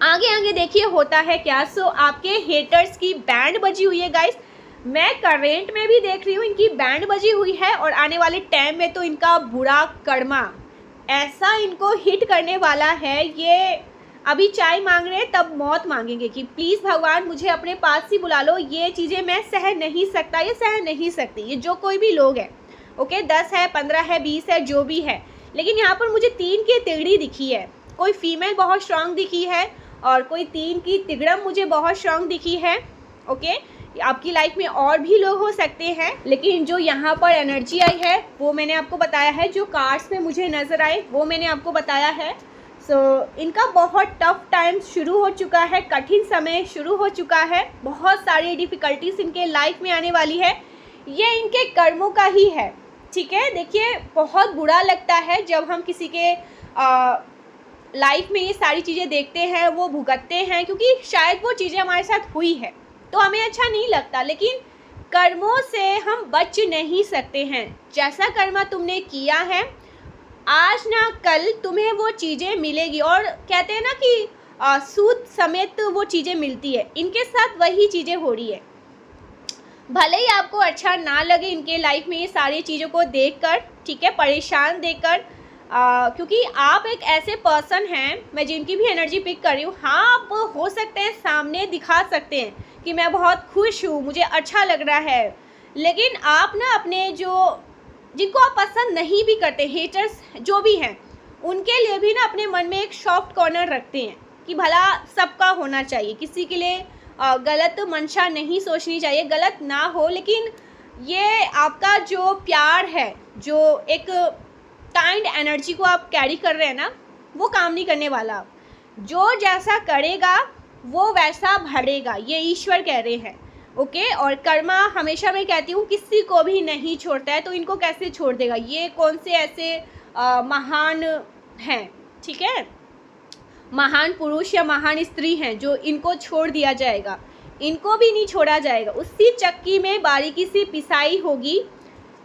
आगे आगे देखिए होता है क्या। सो आपके हेटर्स की बैंड बजी हुई है गाइस, मैं करेंट में भी देख रही हूँ इनकी बैंड बजी हुई है, और आने वाले टाइम में तो इनका बुरा कर्मा ऐसा इनको हिट करने वाला है। ये अभी चाय मांग रहे हैं, तब मौत मांगेंगे कि प्लीज़ भगवान मुझे अपने पास ही बुला लो, ये चीज़ें मैं सह नहीं सकता, ये सह नहीं सकती। ये जो कोई भी लोग हैं, ओके, 10 है, 15 है, 20 है, जो भी है, लेकिन यहाँ पर मुझे 3 की तिगड़ी दिखी है। कोई फीमेल बहुत स्ट्रांग दिखी है, और कोई 3 की तिगड़म मुझे बहुत स्ट्रांग दिखी है, ओके। आपकी लाइफ में और भी लोग हो सकते हैं, लेकिन जो यहाँ पर एनर्जी आई है वो मैंने आपको बताया है, जो कार्ड्स में मुझे नज़र आए वो मैंने आपको बताया है। इनका बहुत टफ टाइम शुरू हो चुका है, कठिन समय शुरू हो चुका है, बहुत सारी डिफ़िकल्टीज इनके लाइफ में आने वाली है। ये इनके कर्मों का ही है, ठीक है। देखिए बहुत बुरा लगता है जब हम किसी के लाइफ में ये सारी चीज़ें देखते हैं, वो भुगतते हैं, क्योंकि शायद वो चीज़ें हमारे साथ हुई है तो हमें अच्छा नहीं लगता, लेकिन कर्मों से हम बच नहीं सकते हैं। जैसा कर्मा तुमने किया है, आज ना कल तुम्हें वो चीज़ें मिलेगी। और कहते हैं ना कि सूद समेत वो चीज़ें मिलती है, इनके साथ वही चीज़ें हो रही है। भले ही आपको अच्छा ना लगे इनके लाइफ में ये सारी चीज़ों को देखकर, ठीक है, परेशान देखकर, क्योंकि आप एक ऐसे पर्सन हैं, मैं जिनकी भी एनर्जी पिक कर रही हूँ, हाँ आप हो सकते हैं सामने दिखा सकते हैं कि मैं बहुत खुश हूँ, मुझे अच्छा लग रहा है, लेकिन आप ना अपने जिनको आप पसंद नहीं भी करते, हेटर्स जो भी हैं, उनके लिए भी ना अपने मन में एक सॉफ्ट कॉर्नर रखते हैं कि भला सबका होना चाहिए, किसी के लिए गलत मंशा नहीं सोचनी चाहिए, गलत ना हो। लेकिन ये आपका जो प्यार है, जो एक काइंड एनर्जी को आप कैरी कर रहे हैं ना, वो काम नहीं करने वाला। जो जैसा करेगा वो वैसा भरेगा, ये ईश्वर कह रहे हैं, ओके। और कर्मा हमेशा मैं कहती हूँ किसी को भी नहीं छोड़ता है, तो इनको कैसे छोड़ देगा, ये कौन से ऐसे महान हैं, ठीक है। महान पुरुष या महान स्त्री हैं जो इनको छोड़ दिया जाएगा, इनको भी नहीं छोड़ा जाएगा। उसी चक्की में बारीकी से पिसाई होगी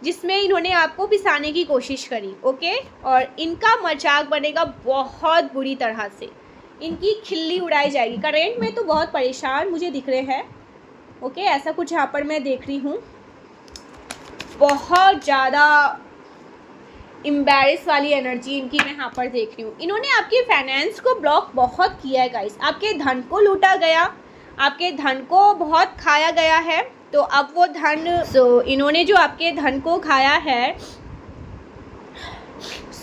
जिसमें इन्होंने आपको पिसाने की कोशिश करी। ओके, और इनका मजाक बनेगा बहुत बुरी तरह से, इनकी खिल्ली उड़ाई जाएगी। करेंट में तो बहुत परेशान मुझे दिख रहे हैं। ओके, ऐसा कुछ यहाँ पर मैं देख रही हूँ, बहुत ज़्यादा एम्बैरेस वाली एनर्जी इनकी मैं यहाँ पर देख रही हूँ। इन्होंने आपके फाइनेंस को ब्लॉक बहुत किया है गाइस, आपके धन को लूटा गया, आपके धन को बहुत खाया गया है। तो अब वो धन इन्होंने जो आपके धन को खाया है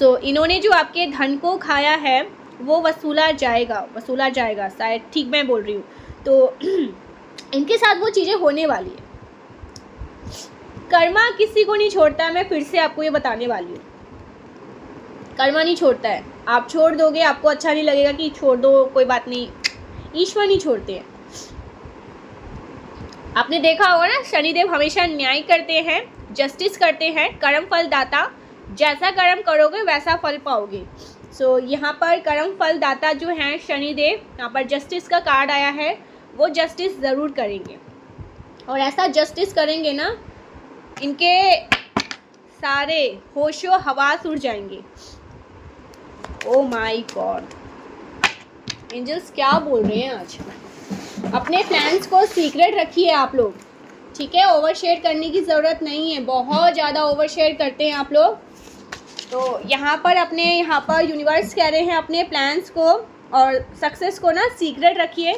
इन्होंने जो आपके धन को खाया है वो वसूला जाएगा शायद, ठीक मैं बोल रही हूँ। तो इनके साथ वो चीज़ें होने वाली है। कर्मा किसी को नहीं छोड़ता है, मैं फिर से आपको ये बताने वाली हूँ, कर्मा नहीं छोड़ता है। आप छोड़ दोगे, आपको अच्छा नहीं लगेगा कि छोड़ दो, कोई बात नहीं, ईश्वर नहीं छोड़ते हैं। आपने देखा होगा ना, शनिदेव हमेशा न्याय करते हैं, जस्टिस करते हैं, कर्म फल दाता, जैसा कर्म करोगे वैसा फल पाओगे। यहाँ पर कर्म फल दाता जो हैं शनिदेव, यहाँ पर जस्टिस का कार्ड आया है, वो जस्टिस ज़रूर करेंगे। और ऐसा जस्टिस करेंगे ना, इनके सारे होशो हवास उड़ जाएंगे। ओ माय गॉड, एंजल्स क्या बोल रहे हैं आज। अपने प्लान्स को सीक्रेट रखिए आप लोग, ठीक है, ओवर शेयर करने की ज़रूरत नहीं है। बहुत ज़्यादा ओवर शेयर करते हैं आप लोग। तो यहाँ पर यूनिवर्स कह रहे हैं अपने प्लान्स को और सक्सेस को ना सीक्रेट रखिए,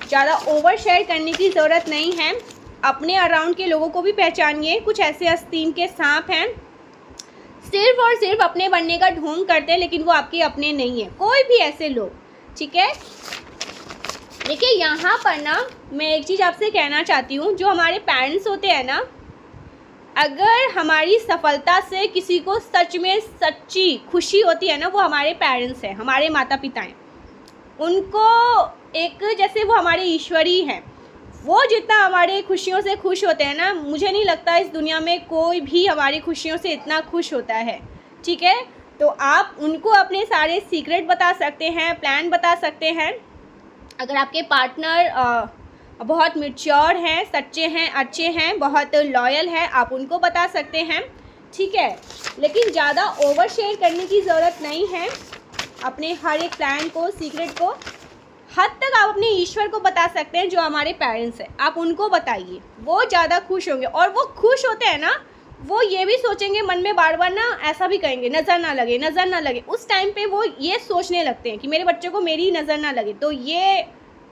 ज़्यादा ओवर शेयर करने की ज़रूरत नहीं है। अपने अराउंड के लोगों को भी पहचानिए। कुछ ऐसे आस्तीन के सांप हैं, सिर्फ और सिर्फ अपने बनने का ढोंग करते हैं, लेकिन वो आपके अपने नहीं है, कोई भी ऐसे लोग, ठीक है। देखिए यहाँ पर ना मैं एक चीज़ आपसे कहना चाहती हूँ, जो हमारे पेरेंट्स होते हैं ना, अगर हमारी सफलता से किसी को सच में सच्ची खुशी होती है ना, वो हमारे पेरेंट्स हैं, हमारे माता पिता हैं। उनको एक जैसे वो हमारे ईश्वर ही हैं। वो जितना हमारे खुशियों से खुश होते हैं ना, मुझे नहीं लगता इस दुनिया में कोई भी हमारी खुशियों से इतना खुश होता है, ठीक है। तो आप उनको अपने सारे सीक्रेट बता सकते हैं, प्लान बता सकते हैं। अगर आपके पार्टनर बहुत मैच्योर हैं, सच्चे हैं, अच्छे हैं, बहुत लॉयल हैं, आप उनको बता सकते हैं, ठीक है। लेकिन ज़्यादा ओवर शेयर करने की ज़रूरत नहीं है। अपने हर एक प्लान को, सीक्रेट को हद तक आप अपने ईश्वर को बता सकते हैं, जो हमारे पेरेंट्स हैं, आप उनको बताइए, वो ज़्यादा खुश होंगे। और वो खुश होते हैं ना, वो ये भी सोचेंगे मन में बार बार ना, ऐसा भी कहेंगे नज़र ना लगे, नज़र ना लगे। उस टाइम पे वो ये सोचने लगते हैं कि मेरे बच्चे को मेरी नज़र ना लगे। तो ये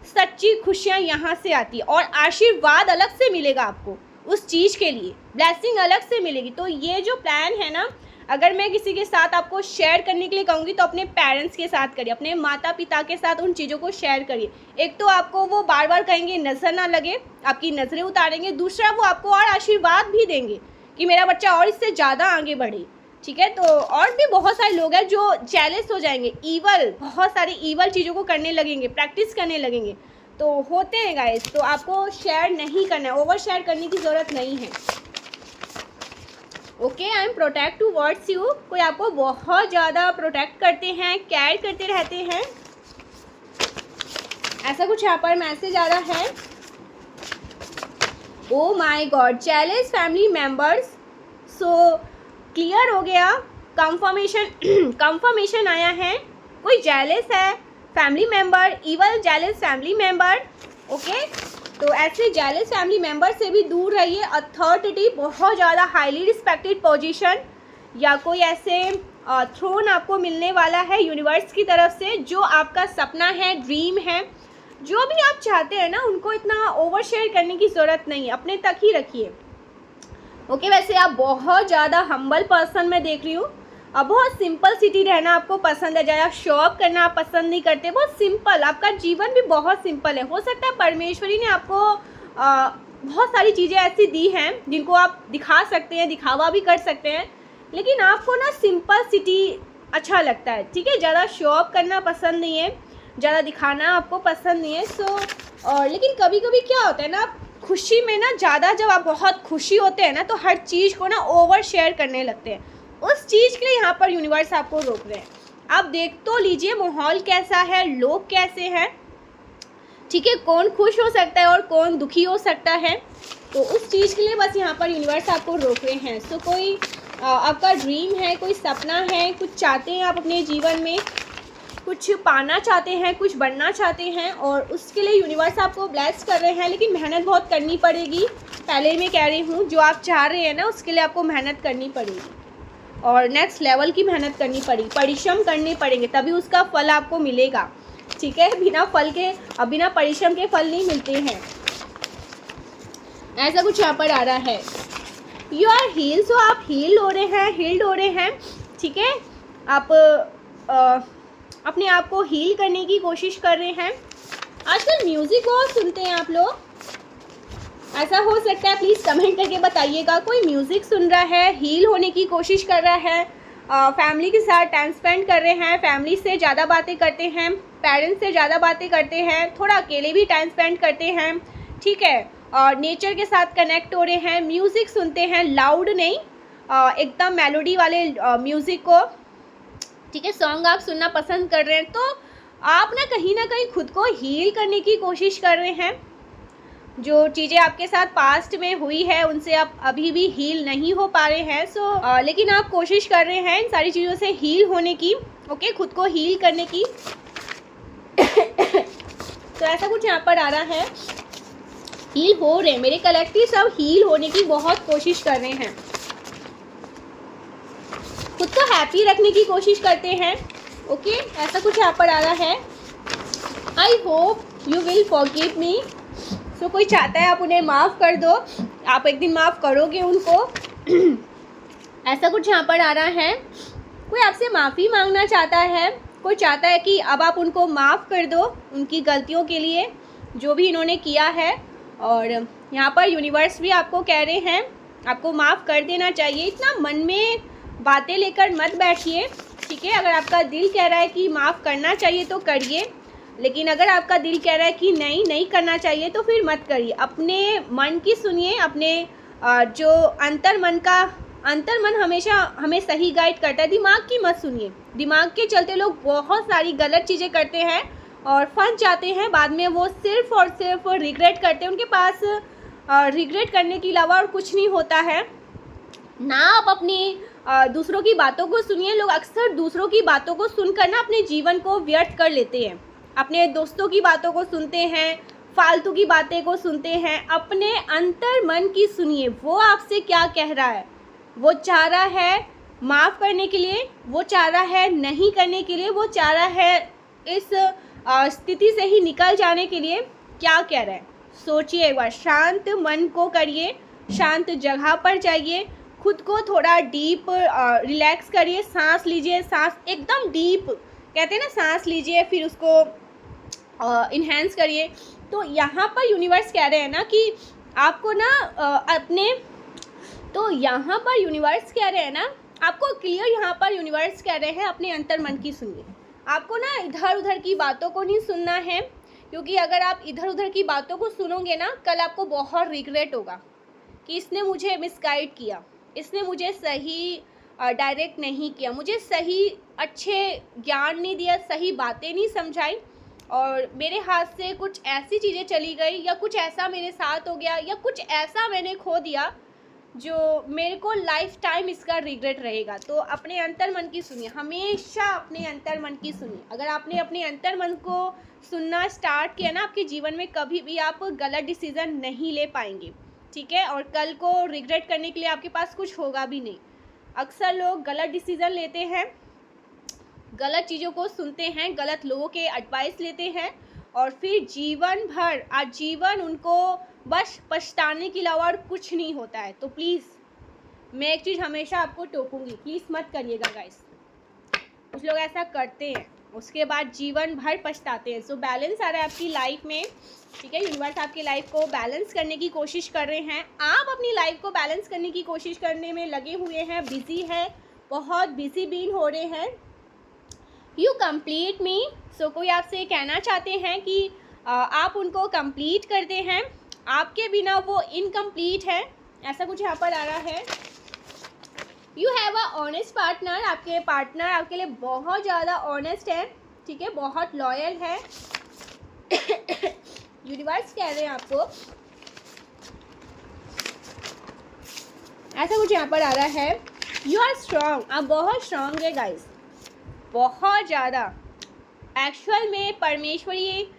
सच्ची खुशियाँ यहाँ से आती है, और आशीर्वाद अलग से मिलेगा आपको उस चीज़ के लिए, ब्लेसिंग अलग से मिलेगी। तो ये जो प्लान है ना, अगर मैं किसी के साथ आपको शेयर करने के लिए कहूँगी तो अपने पेरेंट्स के साथ करिए, अपने माता पिता के साथ उन चीज़ों को शेयर करिए। एक तो आपको वो बार बार कहेंगे नज़र ना लगे, आपकी नज़रें उतारेंगे। दूसरा, वो आपको और आशीर्वाद भी देंगे कि मेरा बच्चा और इससे ज़्यादा आगे बढ़े, ठीक है। तो और भी बहुत सारे लोग हैं जो जेलस हो जाएंगे, ईवल, बहुत सारी ईवल चीज़ों को करने लगेंगे, प्रैक्टिस करने लगेंगे। तो होते हैं गाइस, तो आपको शेयर नहीं करना है, ओवर शेयर करने की ज़रूरत नहीं है। Okay, I am protect towards you. कोई आपको बहुत ज़्यादा प्रोटेक्ट करते हैं, केयर करते रहते हैं, ऐसा कुछ यहाँ पर मैसेज आ रहा है। ओ my God, jealous family members. So clear हो गया, कंफर्मेशन आया है। कोई जेलस है family member, evil jealous family member. Okay, तो ऐसे जेलस फैमिली मेम्बर से भी दूर रहिए। अथॉरिटी, बहुत ज़्यादा हाईली रिस्पेक्टेड पोजीशन या कोई ऐसे थ्रोन आपको मिलने वाला है यूनिवर्स की तरफ से, जो आपका सपना है, ड्रीम है, जो भी आप चाहते हैं ना, उनको इतना ओवर शेयर करने की ज़रूरत नहीं है, अपने तक ही रखिए। ओके, वैसे आप बहुत ज़्यादा हम्बल पर्सन मैं देख रही हूँ। अब बहुत सिंपल सिटी रहना आपको पसंद है, ज़्यादा शो ऑफ करना आप पसंद नहीं करते, बहुत सिंपल, आपका जीवन भी बहुत सिंपल है। हो सकता है परमेश्वरी ने आपको बहुत सारी चीज़ें ऐसी दी हैं जिनको आप दिखा सकते हैं, दिखावा भी कर सकते हैं, लेकिन आपको ना सिंपल सिटी अच्छा लगता है, ठीक है। ज़्यादा शो ऑफ करना पसंद नहीं है, ज़्यादा दिखाना आपको पसंद नहीं है। लेकिन कभी कभी क्या होता है ना, खुशी में ना ज़्यादा, जब आप बहुत खुशी होते हैं ना, तो हर चीज़ को ना ओवर शेयर करने लगते हैं। उस चीज़ के लिए यहाँ पर यूनिवर्स आपको रोक रहे हैं। आप देख तो लीजिए माहौल कैसा है, लोग कैसे हैं, ठीक है, कौन खुश हो सकता है और कौन दुखी हो सकता है। तो उस चीज़ के लिए बस यहाँ पर यूनिवर्स आपको रोक रहे हैं। सो कोई आपका ड्रीम है, कोई सपना है, कुछ चाहते हैं आप अपने जीवन में, कुछ पाना चाहते हैं, कुछ बनना चाहते हैं, और उसके लिए यूनिवर्स आपको ब्लेस कर रहे हैं, लेकिन मेहनत बहुत करनी पड़ेगी। पहले मैं कह रही हूँ, जो आप चाह रहे हैं ना, उसके लिए आपको मेहनत करनी पड़ेगी और नेक्स्ट लेवल की मेहनत करनी पड़ेगी, परिश्रम करने पड़ेंगे, तभी उसका फल आपको मिलेगा, ठीक है। बिना फल के, बिना परिश्रम के फल नहीं मिलते हैं। ऐसा कुछ यहाँ पर आ रहा है। यू आर हील, सो आप हील हो रहे हैं, हील्ड हो रहे हैं, ठीक है। आप अपने आप को हील करने की कोशिश कर रहे हैं। आजकल म्यूज़िक बहुत सुनते हैं आप लोग, ऐसा हो सकता है, प्लीज़ कमेंट करके बताइएगा। कोई म्यूज़िक सुन रहा है, हील होने की कोशिश कर रहा है, फैमिली के साथ टाइम स्पेंड कर रहे हैं, फैमिली से ज़्यादा बातें करते हैं, पेरेंट्स से ज़्यादा बातें करते हैं, थोड़ा अकेले भी टाइम स्पेंड करते हैं, ठीक है, और नेचर के साथ कनेक्ट हो रहे हैं, म्यूज़िक सुनते हैं, लाउड नहीं, एकदम मेलोडी वाले म्यूज़िक को, ठीक है, सॉन्ग आप सुनना पसंद कर रहे हैं। तो आप ना कहीं खुद को हील करने की कोशिश कर रहे हैं। जो चीज़ें आपके साथ पास्ट में हुई है उनसे आप अभी भी हील नहीं हो पा रहे हैं। लेकिन आप कोशिश कर रहे हैं इन सारी चीज़ों से हील होने की, ओके, खुद को हील करने की। तो ऐसा कुछ यहाँ पर आ रहा है, हील हो रहे हैं मेरे कलेक्टिव, सब हील होने की बहुत कोशिश कर रहे हैं, खुद को हैप्पी रखने की कोशिश करते हैं, ओके। ऐसा कुछ यहाँ पर आ रहा है। I hope you will forgive me. So कोई चाहता है आप उन्हें माफ़ कर दो, आप एक दिन माफ़ करोगे उनको। ऐसा कुछ यहाँ पर आ रहा है। कोई आपसे माफ़ी मांगना चाहता है, कोई चाहता है कि अब आप उनको माफ़ कर दो उनकी गलतियों के लिए जो भी इन्होंने किया है। और यहाँ पर यूनिवर्स भी आपको कह रहे हैं आपको माफ़ कर देना चाहिए। इतना मन में बातें लेकर मत बैठिए, ठीक है। अगर आपका दिल कह रहा है कि माफ़ करना चाहिए तो करिए, लेकिन अगर आपका दिल कह रहा है कि नहीं करना चाहिए तो फिर मत करिए। अपने मन की सुनिए, अपने जो अंतर मन हमेशा हमें सही गाइड करता है, दिमाग की मत सुनिए। दिमाग के चलते लोग बहुत सारी गलत चीज़ें करते हैं और फंस जाते हैं, बाद में वो सिर्फ और सिर्फ रिग्रेट करते हैं। उनके पास रिग्रेट करने के अलावा और कुछ नहीं होता है ना। आप अपनी दूसरों की बातों को सुनिए। लोग अक्सर दूसरों की बातों को सुनकर ना अपने जीवन को व्यर्थ कर लेते हैं। अपने दोस्तों की बातों को सुनते हैं, फालतू की बातें को सुनते हैं। अपने अंतर मन की सुनिए, वो आपसे क्या कह रहा है। वो चाह रहा है माफ़ करने के लिए, वो चाह रहा है नहीं करने के लिए, वो चाह रहा है इस स्थिति से ही निकल जाने के लिए। क्या कह रहा है सोचिए एक बार। शांत मन को करिए, शांत जगह पर जाइए, खुद को थोड़ा डीप रिलैक्स करिए, सांस लीजिए, सांस एकदम डीप कहते हैं ना, सांस लीजिए, फिर उसको इन्हेंस करिए। तो यहाँ पर यूनिवर्स कह रहे हैं ना कि आपको ना यहाँ पर यूनिवर्स कह रहे हैं ना, आपको क्लियर यहाँ पर यूनिवर्स कह रहे हैं अपने अंतर मन की सुनिए। आपको ना इधर उधर की बातों को नहीं सुनना है, क्योंकि अगर आप इधर उधर की बातों को सुनोगे ना, कल आपको बहुत रिग्रेट होगा कि इसने मुझे मिसगाइड किया, इसने मुझे सही डायरेक्ट नहीं किया, मुझे सही अच्छे ज्ञान नहीं दिया, सही बातें नहीं समझाई, और मेरे हाथ से कुछ ऐसी चीज़ें चली गई, या कुछ ऐसा मेरे साथ हो गया, या कुछ ऐसा मैंने खो दिया जो मेरे को लाइफ टाइम इसका रिग्रेट रहेगा। तो अपने अंतर मन की सुनिए, हमेशा अपने अंतर मन की सुनिए। अगर आपने अपने अंतर मन को सुनना स्टार्ट किया ना, आपके जीवन में कभी भी आप गलत डिसीज़न नहीं ले पाएंगे, ठीक है। और कल को रिग्रेट करने के लिए आपके पास कुछ होगा भी नहीं। अक्सर लोग गलत डिसीज़न लेते हैं, गलत चीज़ों को सुनते हैं, गलत लोगों के एडवाइस लेते हैं, और फिर जीवन भर आजीवन उनको बस पछताने के अलावा और कुछ नहीं होता है। तो प्लीज़ मैं एक चीज़ हमेशा आपको टोकूंगी, प्लीज़ मत करिएगा गाइस। कुछ लोग ऐसा करते हैं, उसके बाद जीवन भर पछताते हैं। सो बैलेंस आ रहा है आपकी लाइफ में, ठीक है। यूनिवर्स आपकी लाइफ को बैलेंस करने की कोशिश कर रहे हैं। आप अपनी लाइफ को बैलेंस करने की कोशिश करने में लगे हुए हैं, बिजी है, बहुत बिजी बीन हो रहे हैं। You complete me. सो कोई आपसे कहना चाहते हैं कि आप उनको कंप्लीट करते हैं, आपके बिना वो इनकम्प्लीट है। ऐसा कुछ यहाँ पर आ रहा है। You have a honest partner, आपके पार्टनर आपके लिए बहुत ज़्यादा ऑनेस्ट है, ठीक है, बहुत लॉयल है। यूनिवर्स कह रहे हैं आपको ऐसा कुछ यहाँ पर आ रहा है। यू आर स्ट्रॉन्ग, आप बहुत स्ट्रॉन्ग है गाइस, बहुत ज़्यादा। एक्चुअल में परमेश्वरी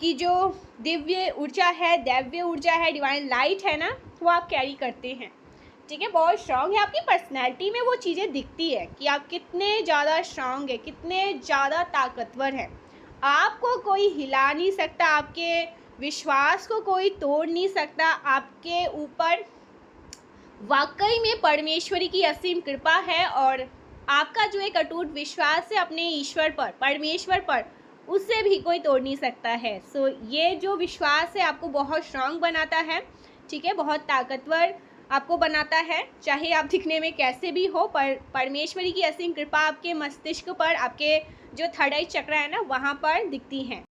की जो दिव्य ऊर्जा है, दैव्य ऊर्जा है, डिवाइन लाइट है ना, वो आप कैरी करते हैं, ठीक है, बहुत स्ट्रॉन्ग है। आपकी पर्सनैलिटी में वो चीज़ें दिखती है कि आप कितने ज़्यादा स्ट्रॉन्ग है, कितने ज़्यादा ताकतवर हैं। आपको कोई हिला नहीं सकता, आपके विश्वास को कोई तोड़ नहीं सकता। आपके ऊपर वाकई में परमेश्वरी की असीम कृपा है और आपका जो एक अटूट विश्वास है अपने ईश्वर पर, परमेश्वर पर, उससे भी कोई तोड़ नहीं सकता है। सो ये जो विश्वास है आपको बहुत स्ट्रांग बनाता है, ठीक है, बहुत ताकतवर आपको बनाता है, चाहे आप दिखने में कैसे भी हो, पर परमेश्वरी की असीम कृपा आपके मस्तिष्क पर, आपके जो थर्ड आई चक्र है ना, वहाँ पर दिखती है।